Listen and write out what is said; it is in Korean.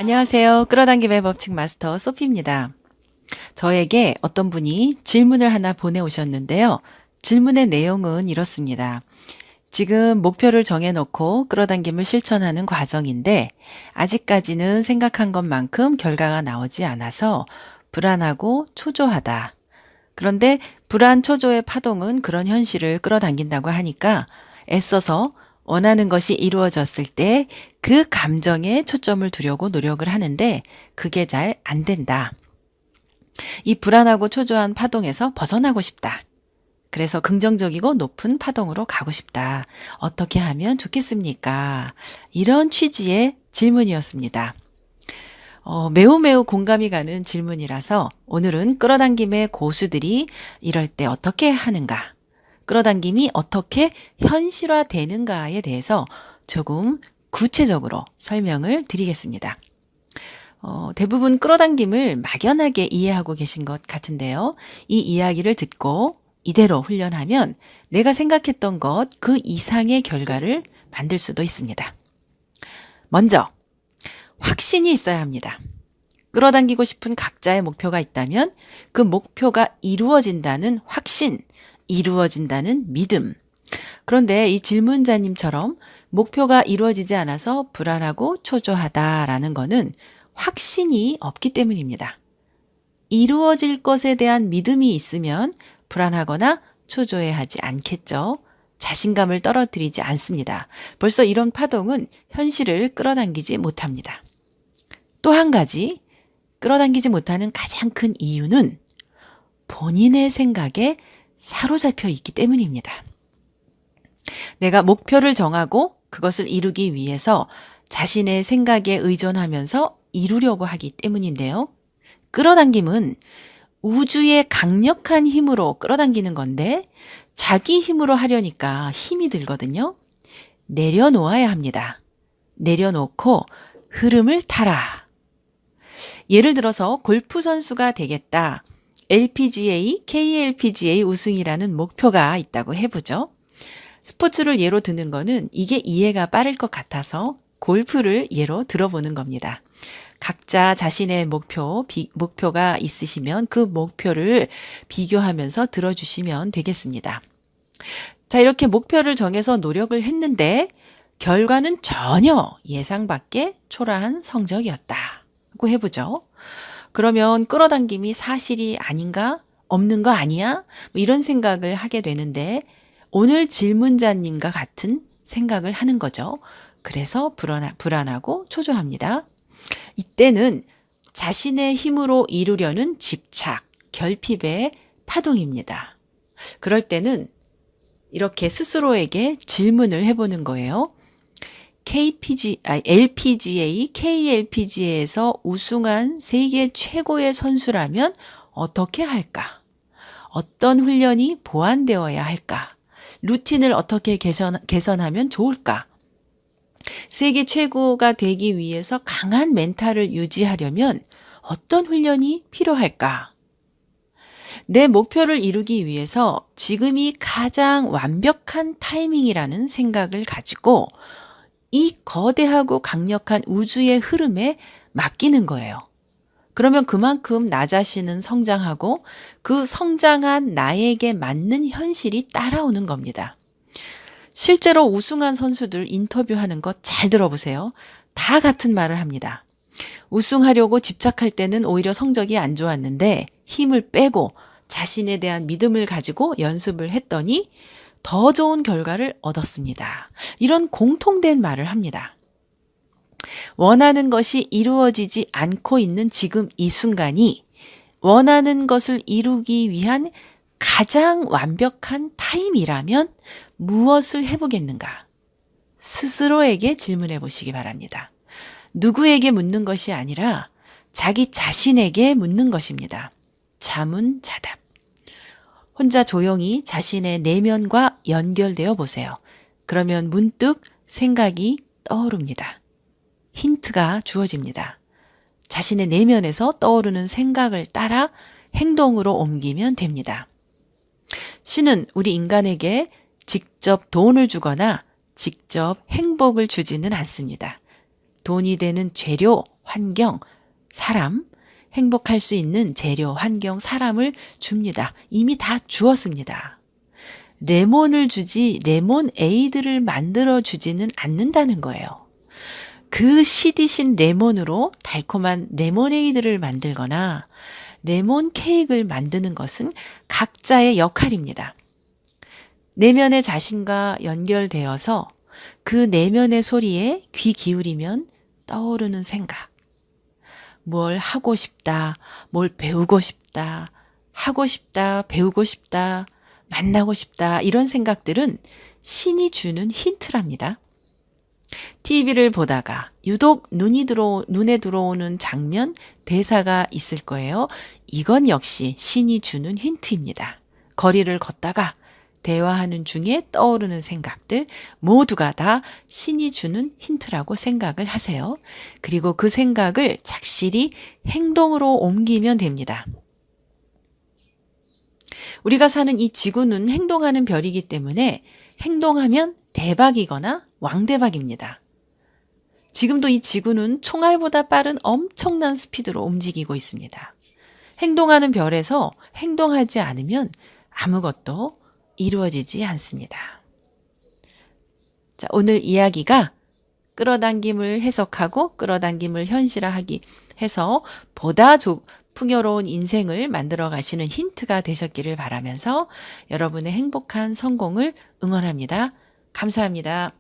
안녕하세요. 끌어당김의 법칙 마스터 소피입니다. 저에게 어떤 분이 질문을 하나 보내오셨는데요. 질문의 내용은 이렇습니다. 지금 목표를 정해놓고 끌어당김을 실천하는 과정인데 아직까지는 생각한 것만큼 결과가 나오지 않아서 불안하고 초조하다. 그런데 불안 초조의 파동은 그런 현실을 끌어당긴다고 하니까 애써서 원하는 것이 이루어졌을 때 그 감정에 초점을 두려고 노력을 하는데 그게 잘 안 된다. 이 불안하고 초조한 파동에서 벗어나고 싶다. 그래서 긍정적이고 높은 파동으로 가고 싶다. 어떻게 하면 좋겠습니까? 이런 취지의 질문이었습니다. 매우 공감이 가는 질문이라서 오늘은 끌어당김의 고수들이 이럴 때 어떻게 하는가, 끌어당김이 어떻게 현실화되는가에 대해서 조금 구체적으로 설명을 드리겠습니다. 대부분 끌어당김을 막연하게 이해하고 계신 것 같은데요. 이 이야기를 듣고 이대로 훈련하면 내가 생각했던 것 그 이상의 결과를 만들 수도 있습니다. 먼저 확신이 있어야 합니다. 끌어당기고 싶은 각자의 목표가 있다면 그 목표가 이루어진다는 확신, 이루어진다는 믿음. 그런데 이 질문자님처럼 목표가 이루어지지 않아서 불안하고 초조하다라는 거는 확신이 없기 때문입니다. 이루어질 것에 대한 믿음이 있으면 불안하거나 초조해하지 않겠죠. 자신감을 떨어뜨리지 않습니다. 벌써 이런 파동은 현실을 끌어당기지 못합니다. 또 한 가지, 끌어당기지 못하는 가장 큰 이유는 본인의 생각에 사로잡혀 있기 때문입니다. 내가 목표를 정하고 그것을 이루기 위해서 자신의 생각에 의존하면서 이루려고 하기 때문인데요. 끌어당김은 우주의 강력한 힘으로 끌어당기는 건데 자기 힘으로 하려니까 힘이 들거든요. 내려놓아야 합니다. 내려놓고 흐름을 타라. 예를 들어서 골프 선수가 되겠다. LPGA, KLPGA 우승이라는 목표가 있다고 해보죠. 스포츠를 예로 드는 거는 이게 이해가 빠를 것 같아서 골프를 예로 들어보는 겁니다. 각자 자신의 목표가 있으시면 그 목표를 비교하면서 들어주시면 되겠습니다. 자, 이렇게 목표를 정해서 노력을 했는데 결과는 전혀 예상 밖의 초라한 성적이었다고 해보죠. 그러면 끌어당김이 사실이 아닌가? 없는 거 아니야? 이런 생각을 하게 되는데 오늘 질문자님과 같은 생각을 하는 거죠. 그래서 불안하고 초조합니다. 이때는 자신의 힘으로 이루려는 집착, 결핍의 파동입니다. 그럴 때는 이렇게 스스로에게 질문을 해보는 거예요. LPGA, KLPGA에서 우승한 세계 최고의 선수라면 어떻게 할까? 어떤 훈련이 보완되어야 할까? 루틴을 어떻게 개선하면 좋을까? 세계 최고가 되기 위해서 강한 멘탈을 유지하려면 어떤 훈련이 필요할까? 내 목표를 이루기 위해서 지금이 가장 완벽한 타이밍이라는 생각을 가지고 이 거대하고 강력한 우주의 흐름에 맡기는 거예요. 그러면 그만큼 나 자신은 성장하고 그 성장한 나에게 맞는 현실이 따라오는 겁니다. 실제로 우승한 선수들 인터뷰하는 거 잘 들어보세요. 다 같은 말을 합니다. 우승하려고 집착할 때는 오히려 성적이 안 좋았는데 힘을 빼고 자신에 대한 믿음을 가지고 연습을 했더니 더 좋은 결과를 얻었습니다. 이런 공통된 말을 합니다. 원하는 것이 이루어지지 않고 있는 지금 이 순간이 원하는 것을 이루기 위한 가장 완벽한 타임이라면 무엇을 해보겠는가? 스스로에게 질문해 보시기 바랍니다. 누구에게 묻는 것이 아니라 자기 자신에게 묻는 것입니다. 자문자답. 혼자 조용히 자신의 내면과 연결되어 보세요. 그러면 문득 생각이 떠오릅니다. 힌트가 주어집니다. 자신의 내면에서 떠오르는 생각을 따라 행동으로 옮기면 됩니다. 신은 우리 인간에게 직접 돈을 주거나 직접 행복을 주지는 않습니다. 돈이 되는 재료, 환경, 사람, 행복할 수 있는 재료, 환경, 사람을 줍니다. 이미 다 주었습니다. 레몬을 주지 레몬에이드를 만들어 주지는 않는다는 거예요. 그 시디신 레몬으로 달콤한 레모네이드를 만들거나 레몬 케이크를 만드는 것은 각자의 역할입니다. 내면의 자신과 연결되어서 그 내면의 소리에 귀 기울이면 떠오르는 생각. 뭘 하고 싶다, 뭘 배우고 싶다, 하고 싶다, 배우고 싶다, 만나고 싶다, 이런 생각들은 신이 주는 힌트랍니다. TV를 보다가 유독 눈에 들어오는 장면, 대사가 있을 거예요. 이건 역시 신이 주는 힌트입니다. 거리를 걷다가 대화하는 중에 떠오르는 생각들 모두가 다 신이 주는 힌트라고 생각을 하세요. 그리고 그 생각을 착실히 행동으로 옮기면 됩니다. 우리가 사는 이 지구는 행동하는 별이기 때문에 행동하면 대박이거나 왕대박입니다. 지금도 이 지구는 총알보다 빠른 엄청난 스피드로 움직이고 있습니다. 행동하는 별에서 행동하지 않으면 아무것도 이루어지지 않습니다. 자, 오늘 이야기가 끌어당김을 해석하고 끌어당김을 현실화하기 해서 보다 풍요로운 인생을 만들어 가시는 힌트가 되셨기를 바라면서 여러분의 행복한 성공을 응원합니다. 감사합니다.